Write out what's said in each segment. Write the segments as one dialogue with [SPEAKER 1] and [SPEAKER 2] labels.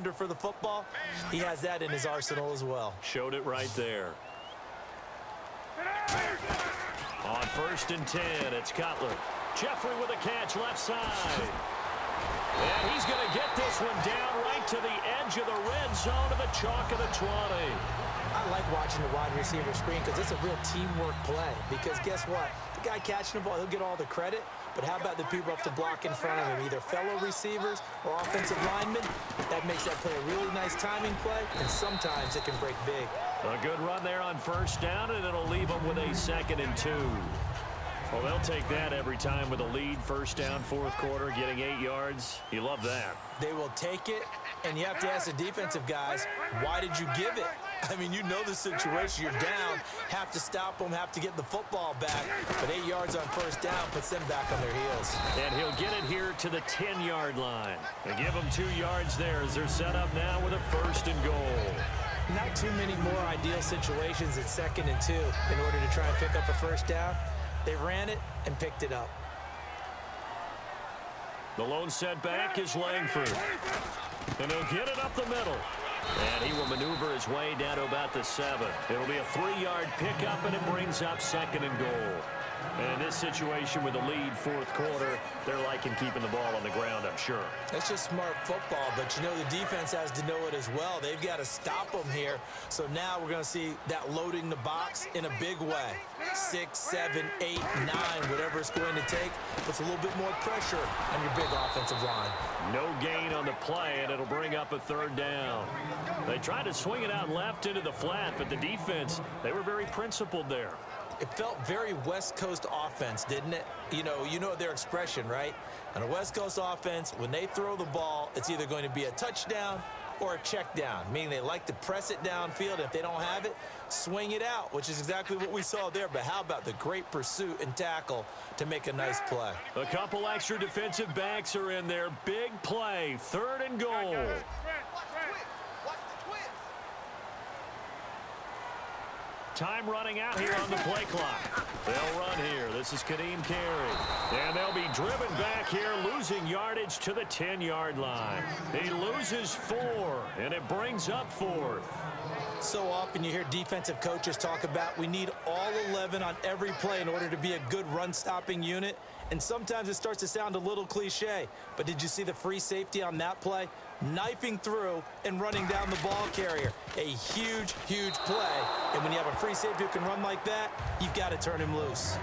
[SPEAKER 1] rebounder for the football, he has that in his arsenal as well.
[SPEAKER 2] Showed it right there. On 1st and 10, it's Cutler. Jeffrey with a catch left side. And he's going to get this one down right to the edge of the red zone to the chalk of the 20.
[SPEAKER 1] I like watching the wide receiver screen because it's a real teamwork play. Because guess what? The guy catching the ball, he'll get all the credit. But how about the people up to block in front of him, either fellow receivers or offensive linemen? That makes that play a really nice timing play, and sometimes it can break big.
[SPEAKER 2] A good run there on 1st down, and it'll leave them with a 2nd and 2. Well, they'll take that every time with a lead. 1st down, 4th quarter, getting 8 yards. You love that.
[SPEAKER 1] They will take it, and you have to ask the defensive guys, why did you give it? I mean, you know the situation. You're down, have to stop them, have to get the football back. But 8 yards on 1st down puts them back on their heels.
[SPEAKER 2] And he'll get it here to the 10-yard line. They give them 2 yards there as they're set up now with a 1st and goal.
[SPEAKER 1] Not too many more ideal situations at 2nd and 2 in order to try and pick up a 1st down. They ran it and picked it up.
[SPEAKER 2] The lone setback is Langford. And he'll get it up the middle. And he will maneuver his way down to about the 7. It'll be a 3-yard pickup, and it brings up 2nd and goal. And in this situation with the lead 4th quarter, they're liking keeping the ball on the ground, I'm sure.
[SPEAKER 1] That's just smart football, but you know the defense has to know it as well. They've got to stop them here. So now we're going to see that loading the box in a big way. 6, 7, 8, 9, whatever it's going to take, puts a little bit more pressure on your big offensive line.
[SPEAKER 2] No gain on the play, and it'll bring up a 3rd down. They tried to swing it out left into the flat, but the defense, they were very principled there.
[SPEAKER 1] It felt very West Coast offense, didn't it? You know their expression, right? On a West Coast offense, when they throw the ball, it's either going to be a touchdown or a check down, meaning they like to press it downfield. If they don't have it, swing it out, which is exactly what we saw there. But how about the great pursuit and tackle to make a nice play?
[SPEAKER 2] A couple extra defensive backs are in there. Big play, 3rd and goal. Time running out here on the play clock. They'll run here. This is Kadeem Carey. And they'll be driven back here, losing yardage to the 10-yard line. He loses 4, and it brings up 4th.
[SPEAKER 1] So often you hear defensive coaches talk about we need all 11 on every play in order to be a good run-stopping unit. And sometimes it starts to sound a little cliche. But did you see the free safety on that play? Knifing through and running down the ball carrier. A huge, huge play. And when you have a free safety who can run like that, you've got to turn him loose.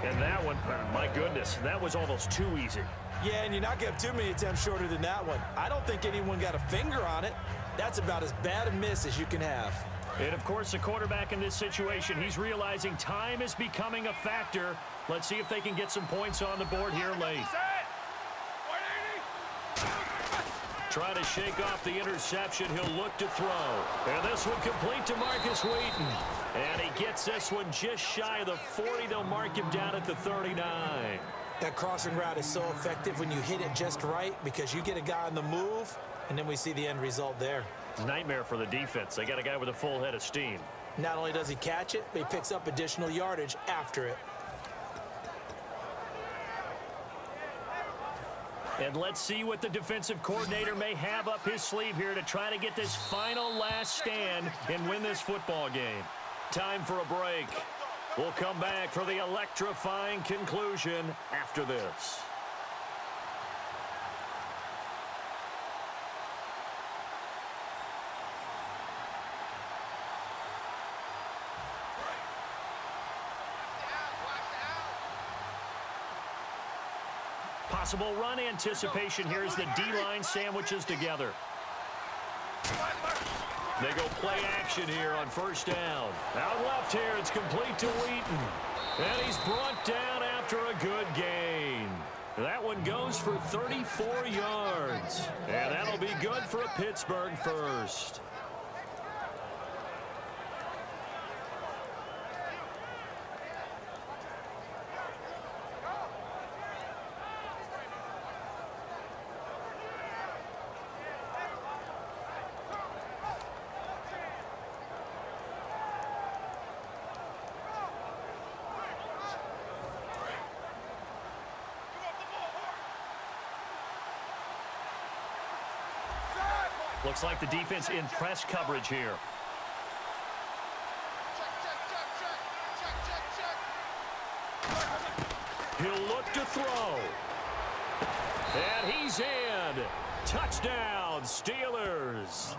[SPEAKER 2] And that one, my goodness, that was almost too easy.
[SPEAKER 1] Yeah, and you're not going to have too many attempts shorter than that one. I don't think anyone got a finger on it. That's about as bad a miss as you can have.
[SPEAKER 2] And, of course, the quarterback in this situation, he's realizing time is becoming a factor. Let's see if they can get some points on the board here late. Try to shake off the interception. He'll look to throw. And this one complete to Marcus Wheaton. And he gets this one just shy of the 40. They'll mark him down at the 39.
[SPEAKER 1] That crossing route is so effective when you hit it just right because you get a guy on the move, and then we see the end result there.
[SPEAKER 2] It's a nightmare for the defense. They got a guy with a full head of steam.
[SPEAKER 1] Not only does he catch it, but he picks up additional yardage after it.
[SPEAKER 2] And let's see what the defensive coordinator may have up his sleeve here to try to get this final last stand and win this football game. Time for a break. We'll come back for the electrifying conclusion after this. Possible run anticipation here as the D-line sandwiches together. They go play action here on 1st down. Out left here, it's complete to Wheaton. And he's brought down after a good gain. That one goes for 34 yards. And that'll be good for a Pittsburgh first. Looks like the defense in press coverage here. He'll look to throw. And he's in. Touchdown, Steelers.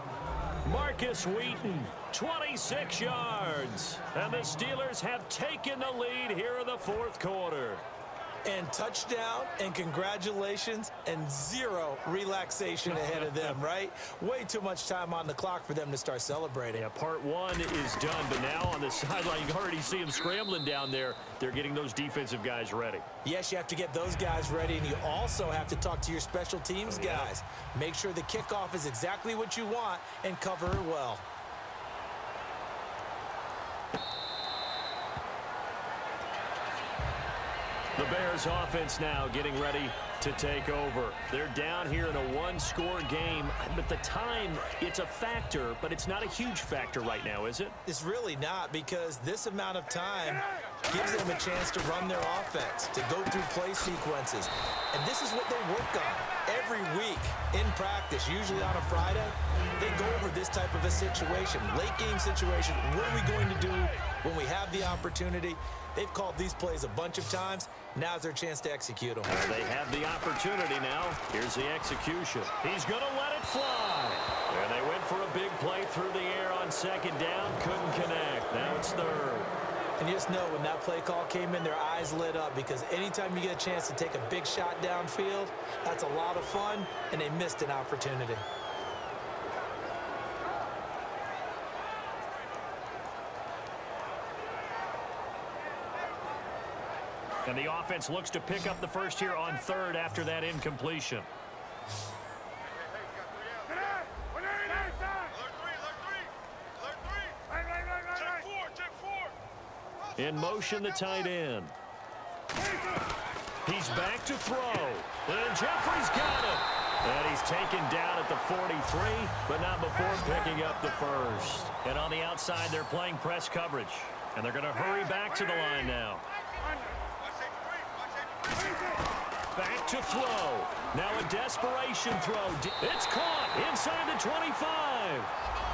[SPEAKER 2] Marcus Wheaton, 26 yards. And the Steelers have taken the lead here in the fourth quarter.
[SPEAKER 1] And touchdown, and congratulations, and zero relaxation ahead of them, right? Way too much time on the clock for them to start celebrating.
[SPEAKER 2] Yeah, part one is done, but now on the sideline, you can already see them scrambling down there. They're getting those defensive guys ready.
[SPEAKER 1] Yes, you have to get those guys ready, and you also have to talk to your special teams guys. Make sure the kickoff is exactly what you want and cover it well.
[SPEAKER 2] The Bears offense now getting ready to take over. They're down here in a one-score game, but the time, it's a factor, but it's not a huge factor right now, is it?
[SPEAKER 1] It's really not, because this amount of time gives them a chance to run their offense, to go through play sequences. And this is what they work on every week in practice, usually on a Friday. They go over this type of a situation, late game situation. What are we going to do when we have the opportunity? They've called these plays a bunch of times. Now's their chance to execute them.
[SPEAKER 2] They have the opportunity now. Here's the execution. He's going to let it fly. And they went for a big play through the air on second down. Couldn't connect. Now it's third.
[SPEAKER 1] And you just know when that play call came in, their eyes lit up, because anytime you get a chance to take a big shot downfield, that's a lot of fun, and they missed an opportunity.
[SPEAKER 2] And the offense looks to pick up the first here on third after that incompletion. In motion, the tight end. He's back to throw. And Jeffrey's got it. And he's taken down at the 43, but not before picking up the first. And on the outside, they're playing press coverage. And they're going to hurry back to the line now. Back to throw. Now a desperation throw. It's caught inside the 25.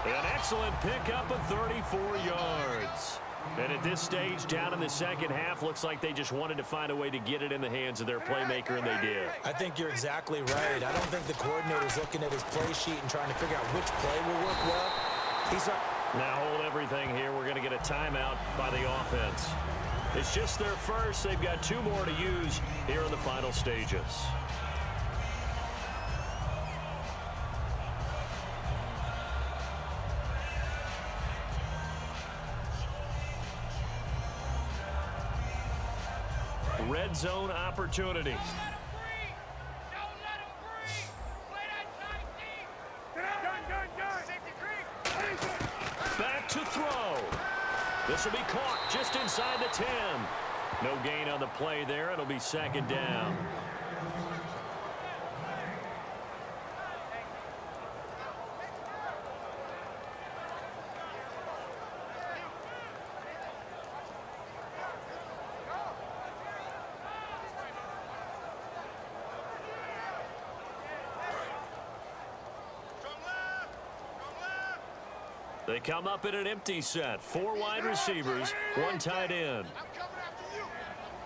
[SPEAKER 2] An excellent pickup of 34 yards. And at this stage, down in the second half, looks like they just wanted to find a way to get it in the hands of their playmaker, and they did.
[SPEAKER 1] I think you're exactly right. I don't think the coordinator's looking at his play sheet and trying to figure out which play will work well.
[SPEAKER 2] Now hold everything here. We're going to get a timeout by the offense. It's just their first. They've got two more to use here in the final stages. Red zone opportunity. Back to throw. This will be caught just inside the 10. No gain on the play there. It'll be second down. They come up in an empty set. 4 wide receivers, 1 tight end.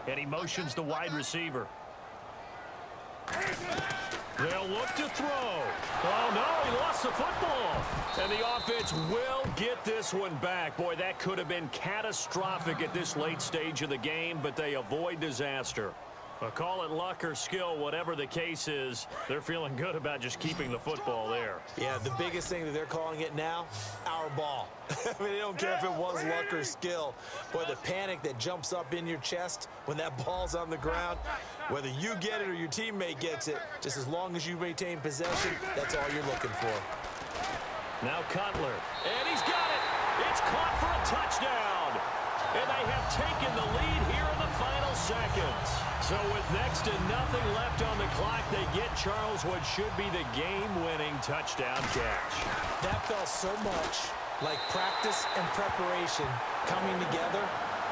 [SPEAKER 2] And he motions the wide receiver. They'll look to throw. Oh, no, he lost the football. And the offense will get this one back. Boy, that could have been catastrophic at this late stage of the game, but they avoid disaster. Call it luck or skill, whatever the case is, they're feeling good about just keeping the football there.
[SPEAKER 1] Yeah, the biggest thing that they're calling it now, our ball. I mean, they don't care if it was luck or skill. Boy, the panic that jumps up in your chest when that ball's on the ground, whether you get it or your teammate gets it, just as long as you maintain possession, that's all you're looking for.
[SPEAKER 2] Now Cutler, and he's got it. It's caught for a touchdown. And they have taken the lead here in the final seconds. So with next to nothing left on the clock, they get Charles what should be the game-winning touchdown catch.
[SPEAKER 1] That felt so much like practice and preparation coming together.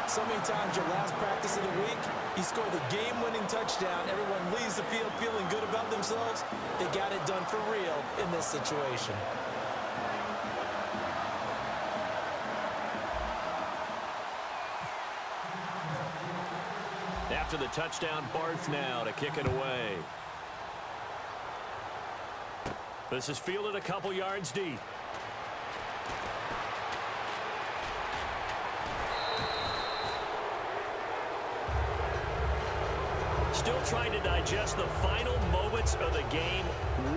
[SPEAKER 1] So many times your last practice of the week, you score the game-winning touchdown. Everyone leaves the field feeling good about themselves. They got it done for real in this situation.
[SPEAKER 2] After the touchdown, Barth now to kick it away. This is fielded a couple yards deep. Still trying to digest the final moments of the game.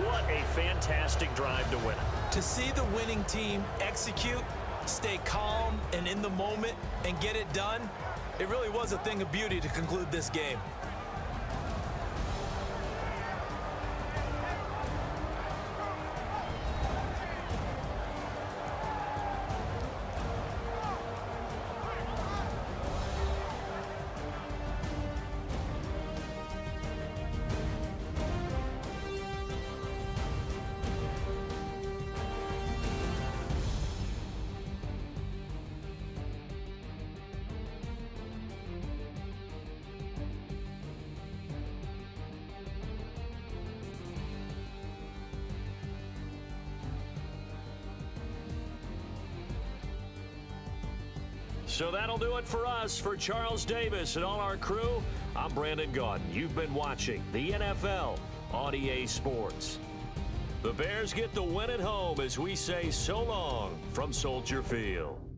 [SPEAKER 2] What a fantastic drive to win it.
[SPEAKER 1] To see the winning team execute, stay calm and in the moment, and get it done, it really was a thing of beauty to conclude this game.
[SPEAKER 2] So that'll do it for us. For Charles Davis and all our crew, I'm Brandon Gaudin. You've been watching the NFL on EA Sports. The Bears get the win at home as we say so long from Soldier Field.